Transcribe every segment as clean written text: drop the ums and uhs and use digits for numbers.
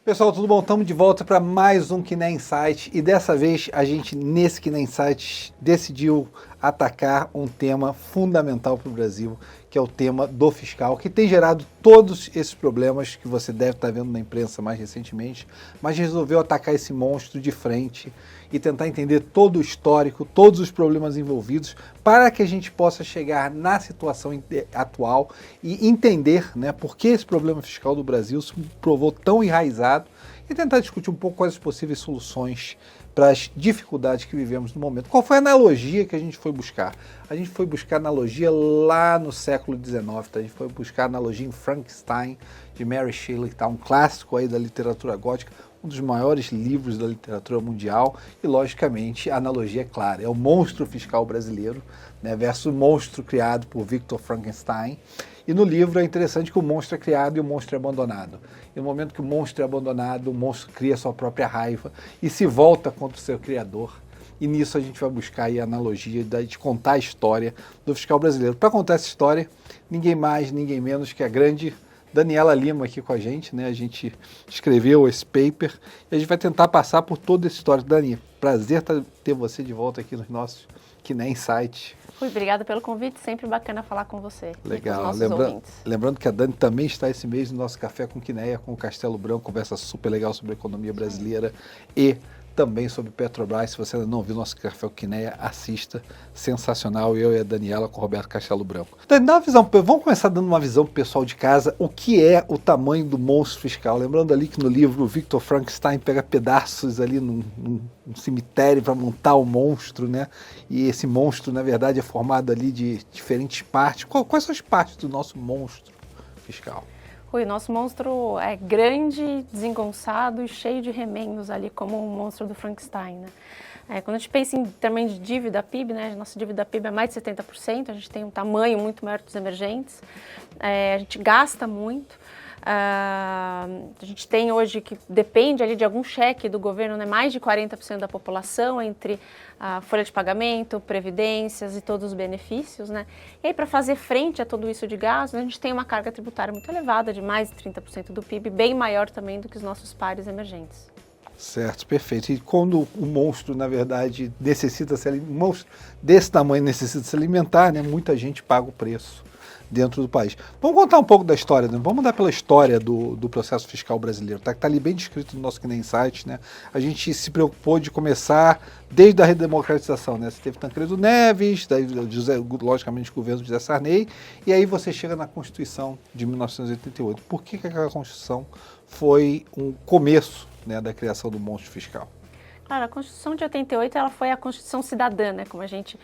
Pessoal, tudo bom? Estamos de volta para mais um Kiné Insight e dessa vez a gente, nesse Kiné Insight, decidiu atacar um tema fundamental para o Brasil, que é o tema do fiscal, que tem gerado todos esses problemas que você deve estar vendo na imprensa mais recentemente, mas resolveu atacar esse monstro de frente e tentar entender todo o histórico, todos os problemas envolvidos, para que a gente possa chegar na situação atual e entender, né, por que esse problema fiscal do Brasil se provou tão enraizado e tentar discutir um pouco quais as possíveis soluções para as dificuldades que vivemos no momento. Qual foi a analogia que a gente foi buscar? A gente foi buscar analogia lá no século XIX, tá? A gente foi buscar analogia em Frankenstein, de Mary Shelley, que tá um clássico aí da literatura gótica, um dos maiores livros da literatura mundial, e logicamente a analogia é clara, é o monstro fiscal brasileiro, né, versus o monstro criado por Victor Frankenstein. E no livro é interessante que o monstro é criado e o monstro é abandonado. E no momento que o monstro é abandonado, o monstro cria sua própria raiva e se volta contra o seu criador. E nisso a gente vai buscar aí a analogia de contar a história do fiscal brasileiro. Para contar essa história, ninguém mais, ninguém menos que a grande Daniela Lima aqui com a gente, né? A gente escreveu esse paper e a gente vai tentar passar por toda essa história. Dani, prazer ter você de volta aqui nos nossos Kiné Insight. Rui, obrigada pelo convite, sempre bacana falar com você. Legal, E com os nossos ouvintes. Lembrando que a Dani também está esse mês no nosso Café com Kinéia, com o Castelo Branco, conversa super legal sobre a economia brasileira e também sobre Petrobras. Se você ainda não viu nosso Café com Kinéia, assista, sensacional, eu e a Daniela com o Roberto Castelo Branco. Dani, dá uma visão, vamos começar dando uma visão pro pessoal de casa, o que é o tamanho do monstro fiscal. Lembrando ali que no livro o Victor Frankenstein pega pedaços ali num cemitério para montar o monstro, né? E esse monstro, na verdade, é formado ali de diferentes partes. Quais são as partes do nosso monstro fiscal? Rui, nosso monstro é grande, desengonçado e cheio de remendos ali, como o monstro do Frankenstein, né? Quando a gente pensa em termos de dívida PIB, né, nossa dívida PIB é mais de 70%, a gente tem um tamanho muito maior que os emergentes, a gente gasta muito. A gente tem hoje que depende ali de algum cheque do governo, né, mais de 40% da população entre a folha de pagamento, previdências e todos os benefícios, né? E aí, para fazer frente a tudo isso de gastos, a gente tem uma carga tributária muito elevada, de mais de 30% do PIB, bem maior também do que os nossos pares emergentes. Certo, perfeito. E quando o monstro, na verdade, necessita se alimentar, um monstro desse tamanho necessita se alimentar, né? Muita gente paga o preço dentro do país. Vamos contar um pouco da história, né? Vamos dar pela história do processo fiscal brasileiro, tá? Que está ali bem descrito no nosso Kiné Insight, né? A gente se preocupou de começar desde a redemocratização, né? Você teve Tancredo Neves, daí logicamente o governo de José Sarney, e aí você chega na Constituição de 1988. Por que aquela Constituição foi um começo, né, da criação do monstro fiscal? Claro, a Constituição de 88 ela foi a Constituição cidadã, né, como a gente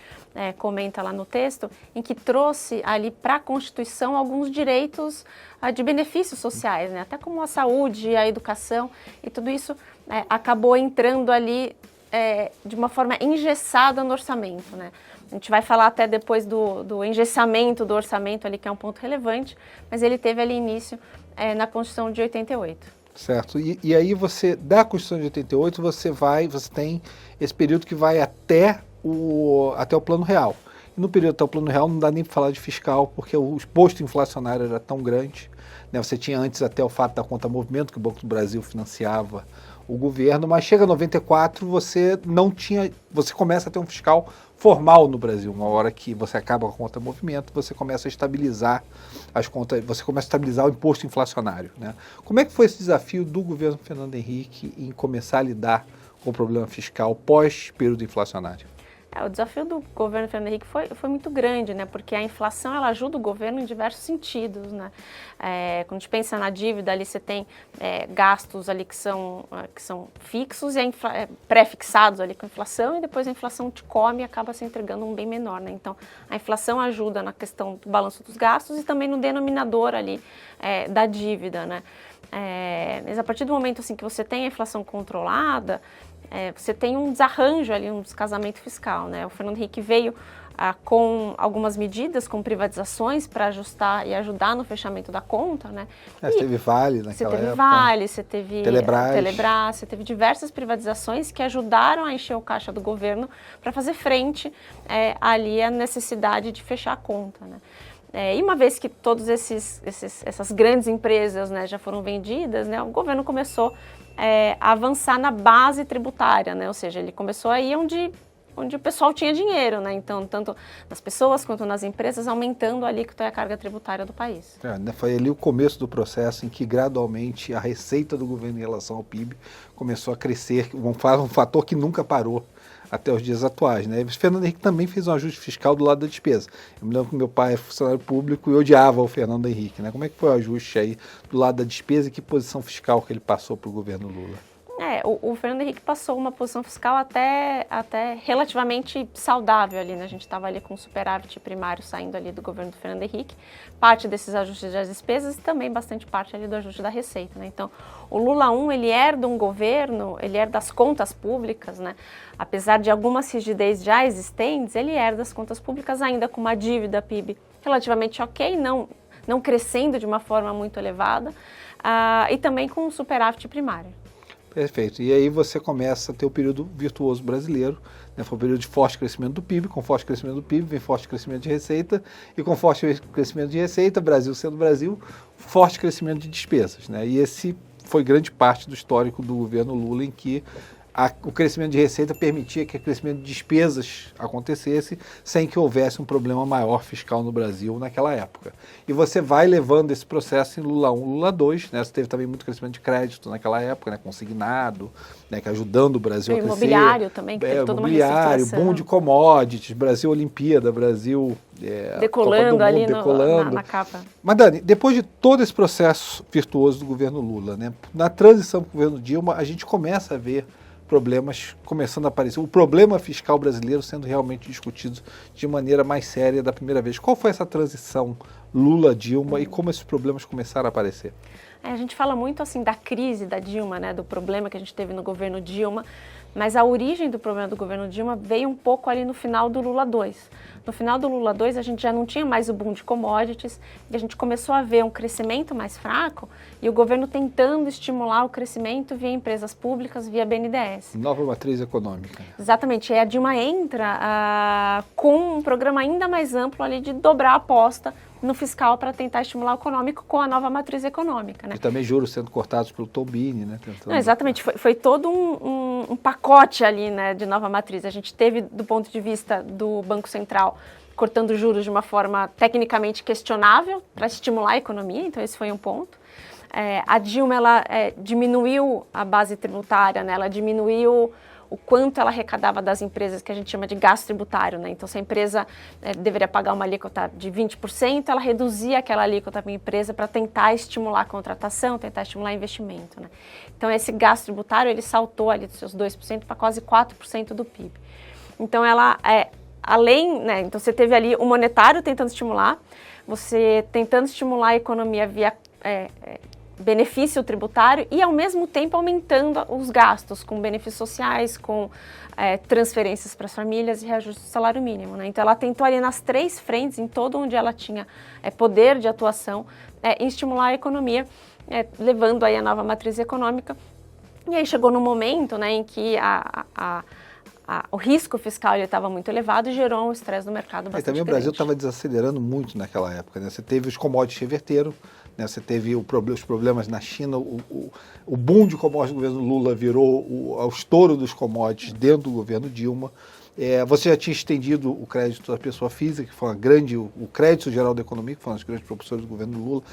comenta lá no texto, em que trouxe ali para a Constituição alguns direitos de benefícios sociais, né, até como a saúde, a educação, e tudo isso acabou entrando ali de uma forma engessada no orçamento, né. A gente vai falar até depois do engessamento do orçamento ali, que é um ponto relevante, mas ele teve ali início na Constituição de 88. Certo, e aí você, da Constituição de 88, você tem esse período que vai até o Plano Real. E no período até o Plano Real não dá nem para falar de fiscal, porque o exposto inflacionário era tão grande, né? Você tinha antes até o fato da conta movimento, que o Banco do Brasil financiava o governo, mas chega a 94, você começa a ter um fiscal formal no Brasil. Uma hora que você acaba com a conta movimento, você começa a estabilizar as contas, você começa a estabilizar o imposto inflacionário, né? Como é que foi esse desafio do governo Fernando Henrique em começar a lidar com o problema fiscal pós-período inflacionário? O desafio do governo Fernando Henrique foi muito grande, né? Porque a inflação ela ajuda o governo em diversos sentidos, né? Quando a gente pensa na dívida, ali você tem gastos ali que são fixos e pré-fixados ali com a inflação, e depois a inflação te come e acaba se entregando um bem menor, né? Então, a inflação ajuda na questão do balanço dos gastos e também no denominador ali da dívida, né? Mas a partir do momento assim, que você tem a inflação controlada, você tem um desarranjo ali, um descasamento fiscal, né? O Fernando Henrique veio com algumas medidas, com privatizações para ajustar e ajudar no fechamento da conta, né? Você teve Vale naquela época. Você teve Vale, você teve Telebrás, você teve diversas privatizações que ajudaram a encher o caixa do governo para fazer frente ali à necessidade de fechar a conta, né? E uma vez que todas essas grandes empresas, né, já foram vendidas, né, o governo começou a avançar na base tributária, né, ou seja, ele começou a ir onde o pessoal tinha dinheiro, né, então tanto nas pessoas quanto nas empresas, aumentando a alíquota e a carga tributária do país. Foi ali o começo do processo em que gradualmente a receita do governo em relação ao PIB começou a crescer, um fator que nunca parou até os dias atuais, né? O Fernando Henrique também fez um ajuste fiscal do lado da despesa. Eu me lembro que meu pai é funcionário público e odiava o Fernando Henrique, né? Como é que foi o ajuste aí do lado da despesa e que posição fiscal que ele passou para o governo Lula? O Fernando Henrique passou uma posição fiscal até relativamente saudável ali, né? A gente estava ali com superávit primário saindo ali do governo do Fernando Henrique, parte desses ajustes das despesas e também bastante parte ali do ajuste da receita, né? Então, o Lula 1, ele herda um governo, ele herda das contas públicas, né? Apesar de algumas rigidez já existentes, ele herda as contas públicas ainda com uma dívida PIB relativamente ok, não crescendo de uma forma muito elevada, e também com um superávit primário. Perfeito. E aí você começa a ter o período virtuoso brasileiro, né? Foi um período de forte crescimento do PIB, com forte crescimento do PIB vem forte crescimento de receita, e com forte crescimento de receita, Brasil sendo Brasil, forte crescimento de despesas, né? E esse foi grande parte do histórico do governo Lula, em que o crescimento de receita permitia que o crescimento de despesas acontecesse sem que houvesse um problema maior fiscal no Brasil naquela época. E você vai levando esse processo em Lula 1, Lula 2, né? Você teve também muito crescimento de crédito naquela época, né? Consignado, né? Que ajudando o Brasil a crescer. Imobiliário também, que teve toda uma reestruturação. Boom de commodities, Brasil Olimpíada, Brasil... decolando ali na capa. Mas Dani, depois de todo esse processo virtuoso do governo Lula, né? Na transição para o governo Dilma, a gente começa a ver problemas começando a aparecer, o problema fiscal brasileiro sendo realmente discutido de maneira mais séria da primeira vez. Qual foi essa transição Lula-Dilma e como esses problemas começaram a aparecer? A gente fala muito assim da crise da Dilma, né, do problema que a gente teve no governo Dilma, mas a origem do problema do governo Dilma veio um pouco ali no final do Lula 2. No final do Lula 2, a gente já não tinha mais o boom de commodities e a gente começou a ver um crescimento mais fraco e o governo tentando estimular o crescimento via empresas públicas, via BNDES. Nova matriz econômica. Exatamente. E a Dilma entra com um programa ainda mais amplo ali de dobrar a aposta no fiscal para tentar estimular o econômico com a nova matriz econômica, né? E também juros sendo cortados pelo Tobini, né? Não, exatamente, foi todo um pacote ali, né, de nova matriz. A gente teve, do ponto de vista do Banco Central, cortando juros de uma forma tecnicamente questionável para estimular a economia, então esse foi um ponto. A Dilma, ela diminuiu a base tributária, né? Ela diminuiu o quanto ela arrecadava das empresas, que a gente chama de gasto tributário, né? Então, se a empresa deveria pagar uma alíquota de 20%, ela reduzia aquela alíquota para a empresa para tentar estimular a contratação, tentar estimular investimento, né? Então, esse gasto tributário, ele saltou ali dos seus 2% para quase 4% do PIB. Então, ela, além, né? Então, você teve ali o monetário tentando estimular, você tentando estimular a economia via benefício tributário e, ao mesmo tempo, aumentando os gastos com benefícios sociais, com transferências para as famílias e reajuste do salário mínimo, né? Então, ela tentou ali nas 3 frentes, em todo onde ela tinha poder de atuação, em estimular a economia, levando aí a nova matriz econômica. E aí chegou no momento, né, em que o risco fiscal estava muito elevado e gerou um estresse no mercado bastante também o Brasil estava desacelerando muito naquela época, né? Você teve os commodities reverteram, né? Você teve os problemas na China, o boom de commodities do governo Lula virou o estouro dos commodities dentro do governo Dilma. Você já tinha estendido o crédito da pessoa física, que foi o crédito geral da economia, que foi um dos grandes propulsores do governo Lula.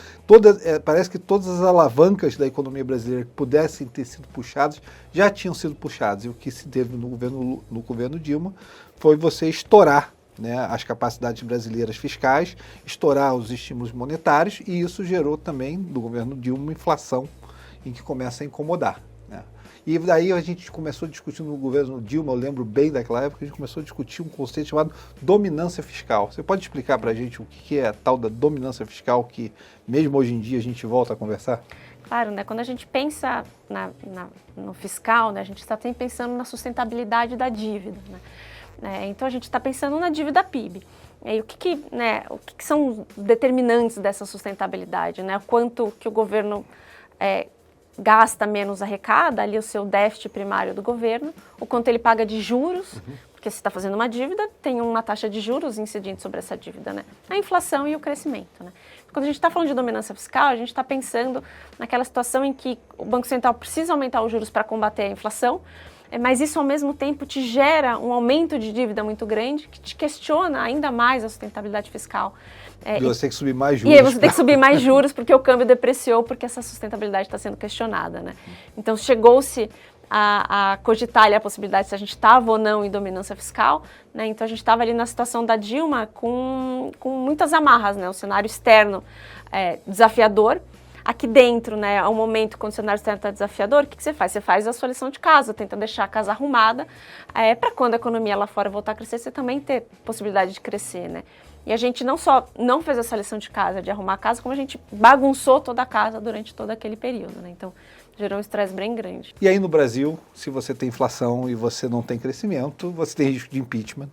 Parece que todas as alavancas da economia brasileira que pudessem ter sido puxadas já tinham sido puxadas. E o que se teve no governo Dilma foi você estourar, né, as capacidades brasileiras fiscais, estourar os estímulos monetários, e isso gerou também, do governo Dilma, uma inflação em que começa a incomodar, né? E daí a gente começou a discutir no governo Dilma, eu lembro bem daquela época, a gente começou a discutir um conceito chamado dominância fiscal. Você pode explicar para a gente o que é a tal da dominância fiscal que, mesmo hoje em dia, a gente volta a conversar? Claro, né? Quando a gente pensa no fiscal, né, a gente está sempre pensando na sustentabilidade da dívida, né? Então, a gente está pensando na dívida PIB. E o que são os determinantes dessa sustentabilidade, né? Quanto que o governo gasta menos arrecada, ali o seu déficit primário do governo, o quanto ele paga de juros, porque você está fazendo uma dívida, tem uma taxa de juros incidindo sobre essa dívida, né? A inflação e o crescimento, né? Quando a gente está falando de dominância fiscal, a gente está pensando naquela situação em que o Banco Central precisa aumentar os juros para combater a inflação, mas isso ao mesmo tempo te gera um aumento de dívida muito grande que te questiona ainda mais a sustentabilidade fiscal. E você tem que subir mais juros. E aí você tem que subir mais juros porque o câmbio depreciou, porque essa sustentabilidade está sendo questionada, né? Então chegou-se a cogitar ali a possibilidade se a gente estava ou não em dominância fiscal, né? Então a gente estava ali na situação da Dilma com muitas amarras, né? O cenário externo desafiador. Aqui dentro, né, ao momento, quando o cenário externo está desafiador, o que você faz? Você faz a sua lição de casa, tenta deixar a casa arrumada, para quando a economia lá fora voltar a crescer, você também ter possibilidade de crescer, né? E a gente não só não fez essa lição de casa, de arrumar a casa, como a gente bagunçou toda a casa durante todo aquele período, né? Então, gerou um estresse bem grande. E aí no Brasil, se você tem inflação e você não tem crescimento, você tem risco de impeachment.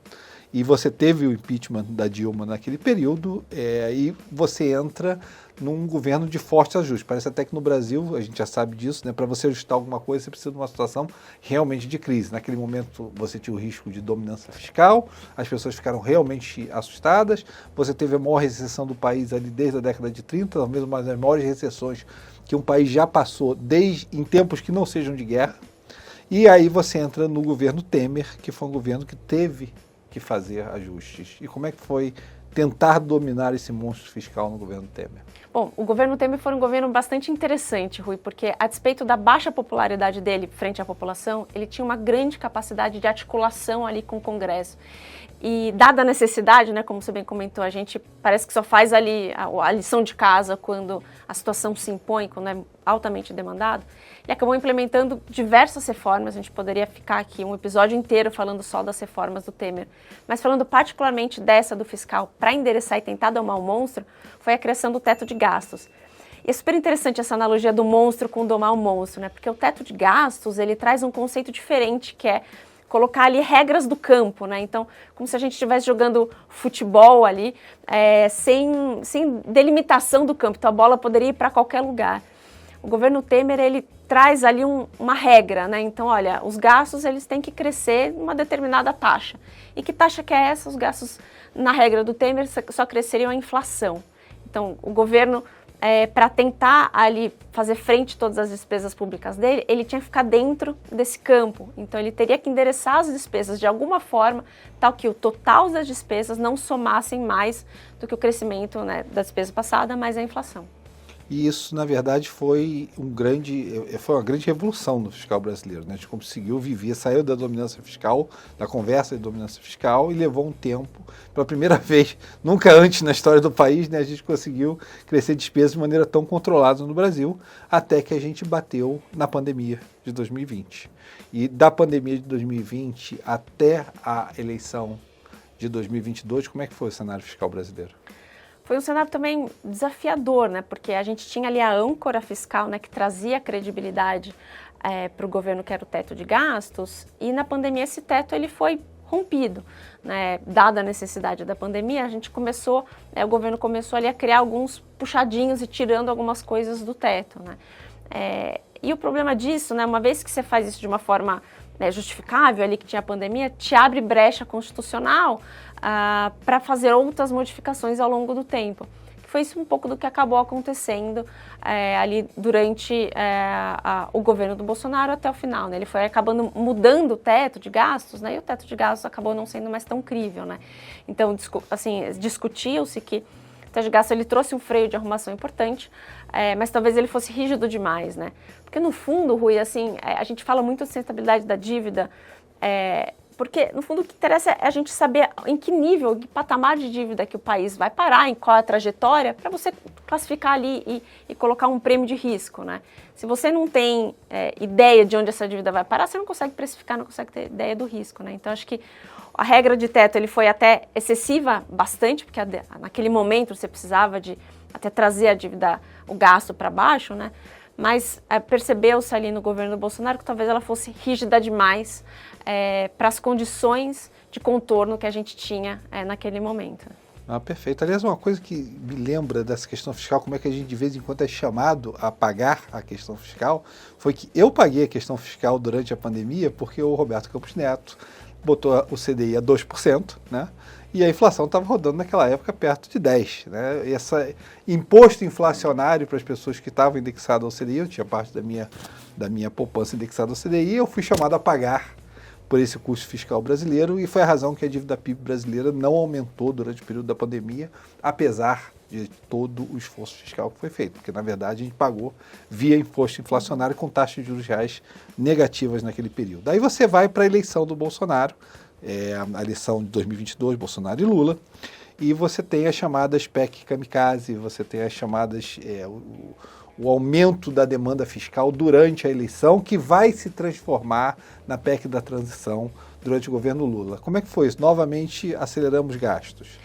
E você teve o impeachment da Dilma naquele período, e você entra num governo de forte ajuste. Parece até que no Brasil, a gente já sabe disso, né? Para você ajustar alguma coisa, você precisa de uma situação realmente de crise. Naquele momento, você tinha o risco de dominância fiscal, as pessoas ficaram realmente assustadas, você teve a maior recessão do país ali desde a década de 30, talvez uma das maiores recessões que um país já passou em tempos que não sejam de guerra. E aí você entra no governo Temer, que foi um governo que teve que fazer ajustes. E como é que foi tentar dominar esse monstro fiscal no governo Temer? Bom, o governo Temer foi um governo bastante interessante, Rui, porque a despeito da baixa popularidade dele frente à população, ele tinha uma grande capacidade de articulação ali com o Congresso. E dada a necessidade, né, como você bem comentou, a gente parece que só faz ali a lição de casa quando a situação se impõe, quando é altamente demandado. Ele acabou implementando diversas reformas, a gente poderia ficar aqui um episódio inteiro falando só das reformas do Temer, mas falando particularmente dessa do fiscal, para endereçar e tentar domar o monstro, foi a criação do teto de gastos. E é super interessante essa analogia do monstro com domar o monstro, né? Porque o teto de gastos, ele traz um conceito diferente, que é colocar ali regras do campo, né? Então, como se a gente estivesse jogando futebol ali, sem delimitação do campo. Então, a bola poderia ir para qualquer lugar. O governo Temer, ele traz ali uma regra, né? Então, olha, os gastos, eles têm que crescer numa determinada taxa. E que taxa que é essa? Os gastos, na regra do Temer, só cresceriam a inflação. Então, o governo, para tentar ali fazer frente a todas as despesas públicas dele, ele tinha que ficar dentro desse campo. Então, ele teria que endereçar as despesas de alguma forma, tal que o total das despesas não somassem mais do que o crescimento, né, da despesa passada, mais a inflação. E isso, na verdade, foi uma grande revolução no fiscal brasileiro, né? A gente conseguiu saiu da dominância fiscal, da conversa de dominância fiscal, e levou um tempo, pela primeira vez, nunca antes na história do país, né, a gente conseguiu crescer despesas de maneira tão controlada no Brasil, até que a gente bateu na pandemia de 2020. E da pandemia de 2020 até a eleição de 2022, como é que foi o cenário fiscal brasileiro? Foi um cenário também desafiador, né? Porque a gente tinha ali a âncora fiscal, né, que trazia credibilidade para o governo, que era o teto de gastos, e na pandemia esse teto ele foi rompido, né? Dada a necessidade da pandemia, o governo começou ali a criar alguns puxadinhos e tirando algumas coisas do teto, né? E o problema disso, né, uma vez que você faz isso de uma forma justificável, ali que tinha a pandemia, te abre brecha constitucional para fazer outras modificações ao longo do tempo. Foi isso um pouco do que acabou acontecendo ali durante o governo do Bolsonaro até o final, né? Ele foi acabando mudando o teto de gastos, né? E o teto de gastos acabou não sendo mais tão crível, né? Então, assim, discutiu-se que o teto de gastos ele trouxe um freio de arrumação importante, mas talvez ele fosse rígido demais, né? Porque no fundo, Rui, assim, a gente fala muito de sustentabilidade da dívida, porque, no fundo, o que interessa é a gente saber em que nível, que patamar de dívida que o país vai parar, em qual é a trajetória, para você classificar ali e colocar um prêmio de risco, né? Se você não tem ideia de onde essa dívida vai parar, você não consegue precificar, não consegue ter ideia do risco, né? Então, acho que a regra de teto ele foi até excessiva bastante, porque naquele momento você precisava de até trazer a dívida, o gasto para baixo, né? Mas percebeu-se ali no governo do Bolsonaro que talvez ela fosse rígida demais para as condições de contorno que a gente tinha naquele momento. Perfeito. Aliás, uma coisa que me lembra dessa questão fiscal, como é que a gente de vez em quando é chamado a pagar a questão fiscal, foi que eu paguei a questão fiscal durante a pandemia porque o Roberto Campos Neto, botou o CDI a 2%, né? E a inflação estava rodando naquela época perto de 10%. Né? Esse imposto inflacionário para as pessoas que estavam indexadas ao CDI, eu tinha parte da minha poupança indexada ao CDI, eu fui chamado a pagar por esse custo fiscal brasileiro, e foi a razão que a dívida PIB brasileira não aumentou durante o período da pandemia, apesar de todo o esforço fiscal que foi feito, porque na verdade a gente pagou via imposto inflacionário com taxas de juros reais negativas naquele período. Daí você vai para a eleição do Bolsonaro, a eleição de 2022, Bolsonaro e Lula, e você tem as chamadas PEC kamikaze, você tem as chamadas, o aumento da demanda fiscal durante a eleição, que vai se transformar na PEC da transição durante o governo Lula. Como é que foi isso? Novamente aceleramos gastos.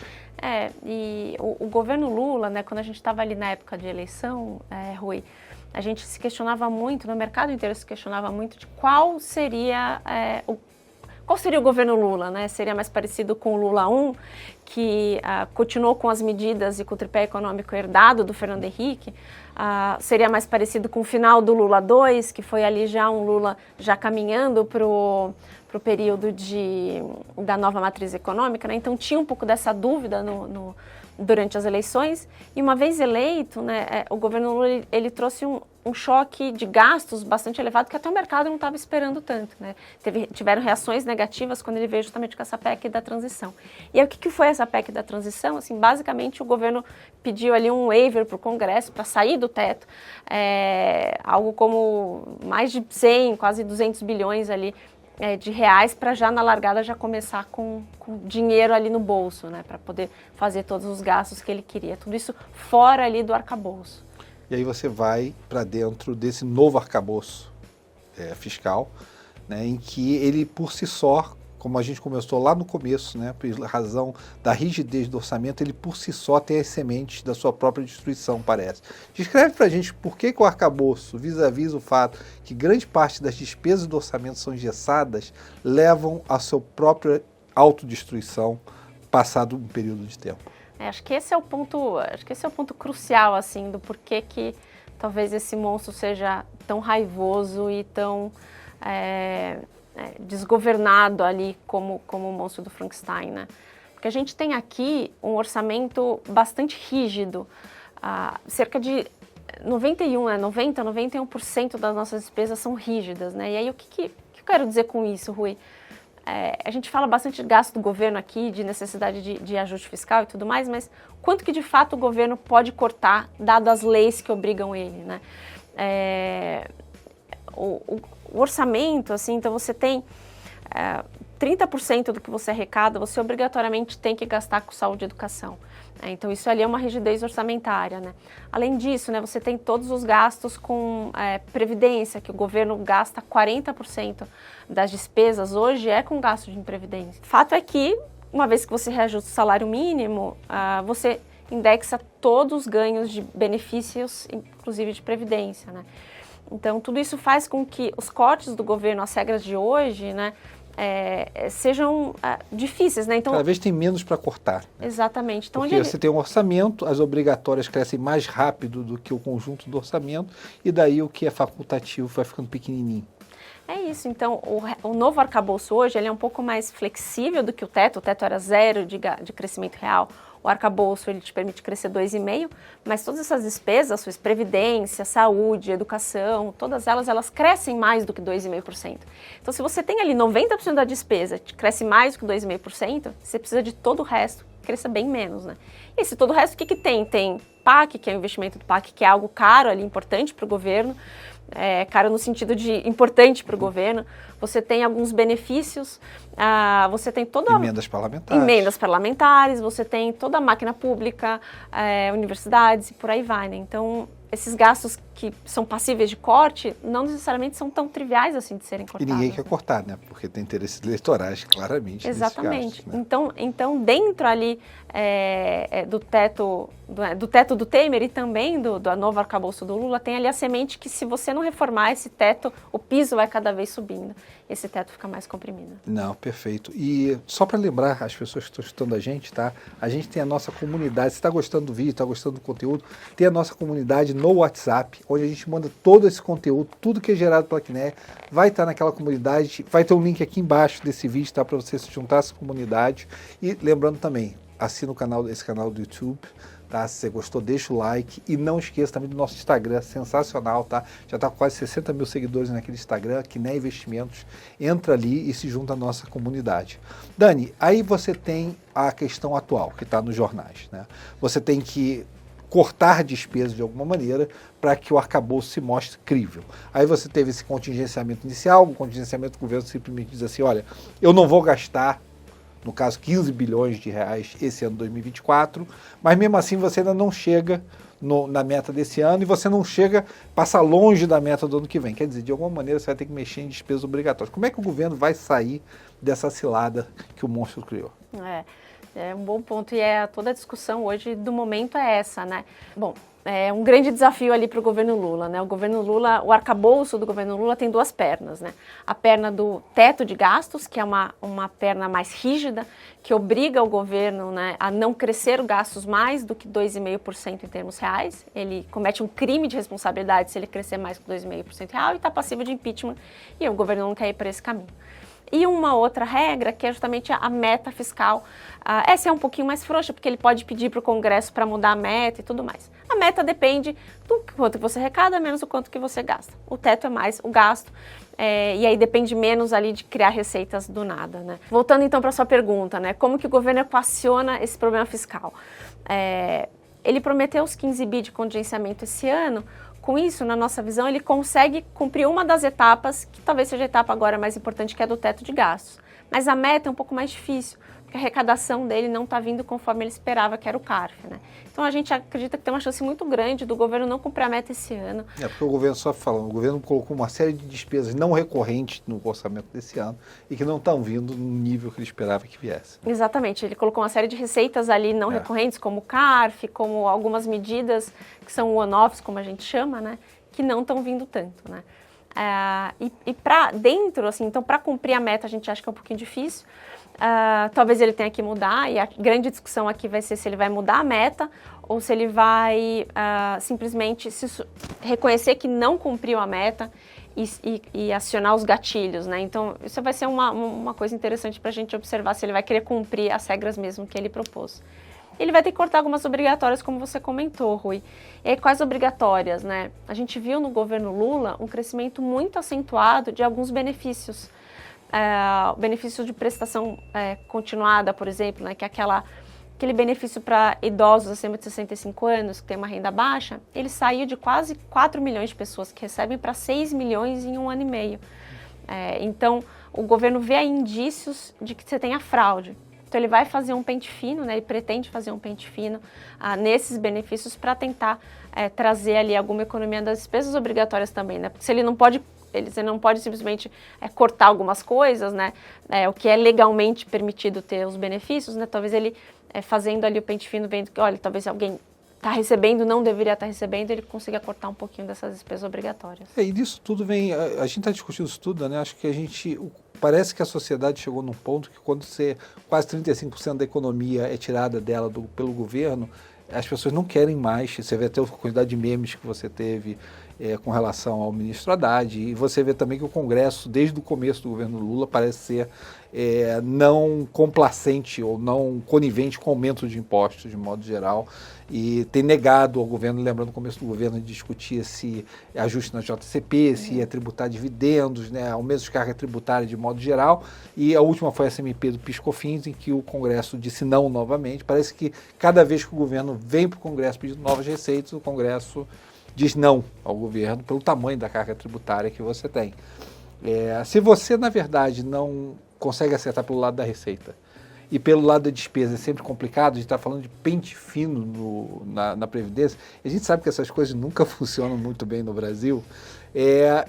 E o governo Lula, né, quando a gente estava ali na época de eleição, Rui, a gente se questionava muito, no mercado inteiro se questionava muito de qual seria o governo Lula, né? Seria mais parecido com o Lula 1, que continuou com as medidas e com o tripé econômico herdado do Fernando Henrique, seria mais parecido com o final do Lula 2, que foi ali já um Lula já caminhando para o período da nova matriz econômica, né? Então tinha um pouco dessa dúvida durante as eleições, e uma vez eleito, né, o governo Lula ele trouxe um choque de gastos bastante elevado que até o mercado não estava esperando tanto, né? Tiveram reações negativas quando ele veio justamente com essa PEC da transição. E aí, o que foi essa PEC da transição? Assim, basicamente o governo pediu ali um waiver para o Congresso para sair do teto, algo como mais de 100, quase 200 bilhões ali de reais, para já na largada já começar com dinheiro ali no bolso, né, para poder fazer todos os gastos que ele queria. Tudo isso fora ali do arcabouço. E aí você vai para dentro desse novo arcabouço fiscal, né, em que ele por si só, como a gente começou lá no começo, né, por razão da rigidez do orçamento, ele por si só tem as sementes da sua própria destruição, parece. Descreve para a gente por que o arcabouço, vis-à-vis o fato que grande parte das despesas do orçamento são engessadas, levam à sua própria autodestruição passado um período de tempo. Acho que esse é o ponto crucial, assim, do porquê que talvez esse monstro seja tão raivoso e tão desgovernado ali como o monstro do Frankenstein, né? Porque a gente tem aqui um orçamento bastante rígido, cerca de 91% das nossas despesas são rígidas, né? E aí o que eu quero dizer com isso, Rui? A gente fala bastante de gasto do governo aqui, de necessidade de ajuste fiscal e tudo mais, mas quanto que de fato o governo pode cortar, dado as leis que obrigam ele, né? O orçamento, assim, então você tem 30% do que você arrecada, você obrigatoriamente tem que gastar com saúde e educação. Então isso ali é uma rigidez orçamentária, né? Além disso, né, você tem todos os gastos com previdência, que o governo gasta 40% das despesas hoje com gasto de previdência. Fato é que, uma vez que você reajusta o salário mínimo, você indexa todos os ganhos de benefícios, inclusive de previdência, né? Então tudo isso faz com que os cortes do governo, as regras de hoje, né, sejam difíceis, né? Então, cada vez tem menos para cortar. Né? Exatamente. Então, porque você tem um orçamento, as obrigatórias crescem mais rápido do que o conjunto do orçamento, e daí o que é facultativo vai ficando pequenininho. É isso. Então, o novo arcabouço hoje ele é um pouco mais flexível do que o teto. O teto era 0 de crescimento real. O arcabouço ele te permite crescer 2,5%, mas todas essas despesas, sua previdência, saúde, educação, todas elas crescem mais do que 2,5%. Então, se você tem ali 90% da despesa que cresce mais do que 2,5%, você precisa de todo o resto que cresça bem menos, né? E esse todo o resto, o que tem? Tem PAC, que é o investimento do PAC, que é algo caro ali, importante para o governo, caro no sentido de importante para o governo. Você tem alguns benefícios, você tem toda emendas parlamentares, você tem toda a máquina pública, universidades e por aí vai, né? Então, esses gastos que são passíveis de corte não necessariamente são tão triviais assim de serem cortados. E ninguém quer cortar, né? Porque tem interesses eleitorais, claramente. Exatamente. Nesses gastos, né? Então, dentro ali do teto do teto do Temer e também do novo arcabouço do Lula, tem ali a semente que se você não reformar esse teto, o piso vai cada vez subindo. Esse teto fica mais comprimido. Não, perfeito. E só para lembrar as pessoas que estão escutando a gente, tá? A gente tem a nossa comunidade, se está gostando do vídeo, está gostando do conteúdo, tem a nossa comunidade no WhatsApp, onde a gente manda todo esse conteúdo, tudo que é gerado pela Quineia, vai estar naquela comunidade, vai ter um link aqui embaixo desse vídeo, tá? Para você se juntar a essa comunidade. E lembrando também, assina esse canal do YouTube, tá? Se você gostou, deixa o like e não esqueça também do nosso Instagram, sensacional, tá? Já está com quase 60 mil seguidores naquele Instagram, Quineia Investimentos. Entra ali e se junta à nossa comunidade. Dani, aí você tem a questão atual que está nos jornais, né? Você tem que cortar despesas de alguma maneira para que o arcabouço se mostre crível. Aí você teve esse contingenciamento inicial, o contingenciamento do governo simplesmente diz assim, olha, eu não vou gastar, no caso 15 bilhões de reais esse ano 2024, mas mesmo assim você ainda não chega na meta desse ano e você não chega, passa longe da meta do ano que vem. Quer dizer, de alguma maneira você vai ter que mexer em despesas obrigatórias. Como é que o governo vai sair dessa cilada que o monstro criou? É um bom ponto e toda a discussão hoje do momento é essa, né? Bom, é um grande desafio ali para o governo Lula, né? O governo Lula, o arcabouço do governo Lula tem duas pernas, né? A perna do teto de gastos, que é uma perna mais rígida, que obriga o governo, né, a não crescer gastos mais do que 2,5% em termos reais. Ele comete um crime de responsabilidade se ele crescer mais que 2,5% real e está passivo de impeachment e o governo não quer ir por esse caminho. E uma outra regra, que é justamente a meta fiscal. Essa é um pouquinho mais frouxa, porque ele pode pedir para o Congresso para mudar a meta e tudo mais. A meta depende do quanto você arrecada, menos do quanto que você gasta. O teto é mais o gasto, e aí depende menos ali de criar receitas do nada, né? Voltando então para a sua pergunta, né? Como que o governo equaciona esse problema fiscal? Ele prometeu os 15 bi de contingenciamento esse ano. Com isso, na nossa visão, ele consegue cumprir uma das etapas, que talvez seja a etapa agora mais importante, que é do teto de gastos. Mas a meta é um pouco mais difícil, porque a arrecadação dele não está vindo conforme ele esperava, que era o CARF, né? Então a gente acredita que tem uma chance muito grande do governo não cumprir a meta esse ano. Porque o governo, só falando, o governo colocou uma série de despesas não recorrentes no orçamento desse ano e que não estão vindo no nível que ele esperava que viesse. Exatamente, ele colocou uma série de receitas ali não recorrentes, como o CARF, como algumas medidas que são one-offs, como a gente chama, né? Que não estão vindo tanto, né? E para dentro, assim, então para cumprir a meta a gente acha que é um pouquinho difícil. Talvez ele tenha que mudar, e a grande discussão aqui vai ser se ele vai mudar a meta ou se ele vai simplesmente reconhecer que não cumpriu a meta e acionar os gatilhos, né? Então, isso vai ser uma coisa interessante para a gente observar se ele vai querer cumprir as regras mesmo que ele propôs. Ele vai ter que cortar algumas obrigatórias, como você comentou, Rui. E aí, quais obrigatórias, né? A gente viu no governo Lula um crescimento muito acentuado de alguns benefícios. O benefício de prestação continuada, por exemplo, né, que é aquele benefício para idosos acima de 65 anos, que tem uma renda baixa, ele saiu de quase 4 milhões de pessoas que recebem para 6 milhões em 1 ano e meio. Então, o governo vê aí indícios de que você tenha fraude. Então, ele vai fazer um pente fino, né, ele pretende fazer um pente fino nesses benefícios para tentar trazer ali alguma economia das despesas obrigatórias também, né? Porque se ele não pode simplesmente cortar algumas coisas, né? O que é legalmente permitido ter os benefícios, né? Talvez ele fazendo ali o pente fino, vendo que, olha, talvez alguém está recebendo, não deveria estar recebendo, ele consiga cortar um pouquinho dessas despesas obrigatórias. E disso tudo vem, a gente está discutindo isso tudo, né? Acho que parece que a sociedade chegou num ponto que quando quase 35% da economia é tirada dela pelo governo, as pessoas não querem mais. Você vê até a quantidade de memes que você teve com relação ao ministro Haddad, e você vê também que o Congresso, desde o começo do governo Lula, parece ser não complacente ou não conivente com o aumento de impostos de modo geral, e tem negado ao governo, lembrando no começo do governo, de discutir se ajuste na JCP, se ia tributar dividendos, né, aumento de carga tributária de modo geral, e a última foi a SMP do PIS/COFINS, em que o Congresso disse não novamente. Parece que cada vez que o governo vem para o Congresso pedindo novas receitas, o Congresso diz não ao governo pelo tamanho da carga tributária que você tem. Se você, na verdade, não consegue acertar pelo lado da receita e pelo lado da despesa, é sempre complicado, a gente está falando de pente fino na Previdência, a gente sabe que essas coisas nunca funcionam muito bem no Brasil,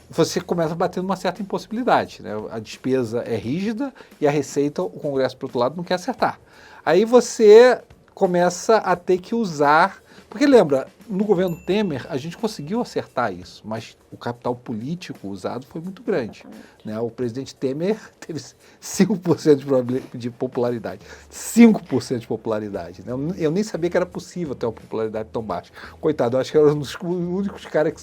você começa a bater numa certa impossibilidade, né? A despesa é rígida e a receita, o Congresso, por outro lado, não quer acertar. Aí você começa a ter que usar Porque lembra, no governo Temer a gente conseguiu acertar isso, mas o capital político usado foi muito grande. Né? O presidente Temer teve 5% de popularidade. 5% de popularidade. Né? Eu nem sabia que era possível ter uma popularidade tão baixa. Coitado, eu acho que era um dos únicos caras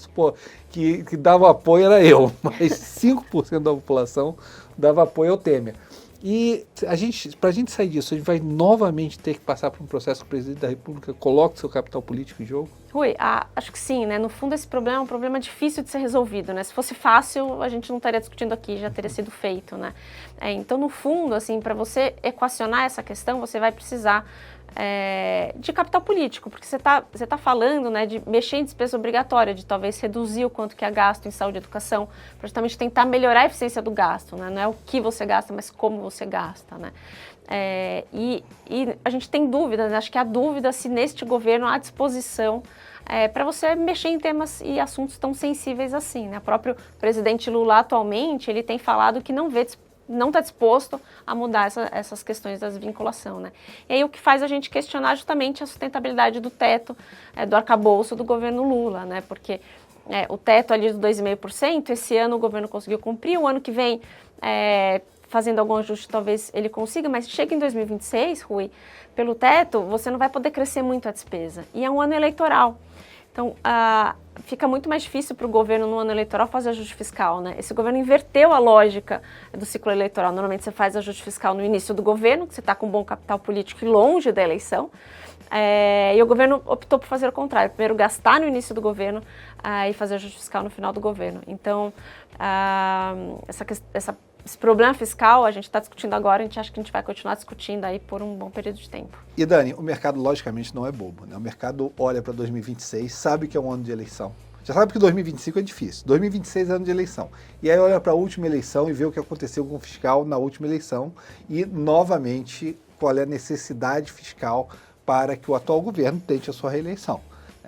que dava apoio era eu, mas 5% da população dava apoio ao Temer. E para a gente sair disso, a gente vai novamente ter que passar por um processo que o presidente da República coloque seu capital político em jogo? Rui, acho que sim, né? No fundo esse problema é um problema difícil de ser resolvido, né? Se fosse fácil, a gente não estaria discutindo aqui, já teria sido feito, né? Então, no fundo, assim, para você equacionar essa questão, você vai precisar de capital político, porque você tá falando, né, de mexer em despesa obrigatória, de talvez reduzir o quanto que é gasto em saúde e educação, para justamente tentar melhorar a eficiência do gasto, né? Não é o que você gasta, mas como você gasta, né? E a gente tem dúvidas, né? Acho que há dúvida se neste governo há disposição para você mexer em temas e assuntos tão sensíveis assim, né? O próprio presidente Lula atualmente, ele tem falado que não está disposto a mudar essas questões da desvinculação, né? E aí o que faz a gente questionar justamente a sustentabilidade do teto, do arcabouço do governo Lula, né? Porque o teto ali do 2,5%, esse ano o governo conseguiu cumprir, o ano que vem, fazendo algum ajuste, talvez ele consiga, mas chega em 2026, Rui, pelo teto, você não vai poder crescer muito a despesa. E é um ano eleitoral. Então, fica muito mais difícil para o governo no ano eleitoral fazer ajuste fiscal, né? Esse governo inverteu a lógica do ciclo eleitoral. Normalmente você faz ajuste fiscal no início do governo, que você está com um bom capital político e longe da eleição. E o governo optou por fazer o contrário. Primeiro gastar no início do governo e fazer ajuste fiscal no final do governo. Então, esse problema fiscal a gente está discutindo agora, a gente acha que a gente vai continuar discutindo aí por um bom período de tempo. E Dani, o mercado logicamente não é bobo, né? O mercado olha para 2026, sabe que é um ano de eleição. Já sabe que 2025 é difícil, 2026 é ano de eleição. E aí olha para a última eleição e vê o que aconteceu com o fiscal na última eleição e, novamente, qual é a necessidade fiscal para que o atual governo tente a sua reeleição.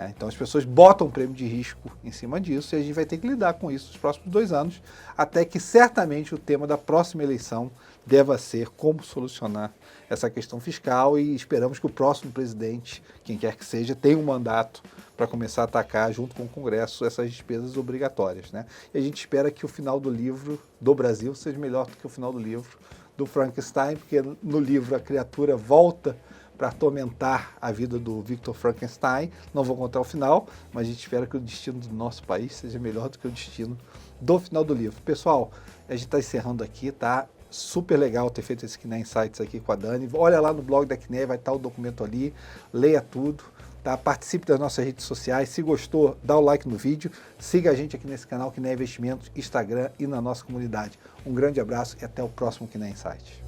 Então as pessoas botam um prêmio de risco em cima disso e a gente vai ter que lidar com isso nos próximos 2 anos, até que certamente o tema da próxima eleição deva ser como solucionar essa questão fiscal e esperamos que o próximo presidente, quem quer que seja, tenha um mandato para começar a atacar junto com o Congresso essas despesas obrigatórias. Né? E a gente espera que o final do livro do Brasil seja melhor do que o final do livro do Frankenstein, porque no livro a criatura volta para atormentar a vida do Victor Frankenstein. Não vou contar o final, mas a gente espera que o destino do nosso país seja melhor do que o destino do final do livro. Pessoal, a gente está encerrando aqui, tá? Super legal ter feito esse Kiné Insights aqui com a Dani. Olha lá no blog da Kiné, vai estar o documento ali, leia tudo, tá? Participe das nossas redes sociais. Se gostou, dá o like no vídeo. Siga a gente aqui nesse canal Kiné Investimentos, Instagram e na nossa comunidade. Um grande abraço e até o próximo Kiné Insights.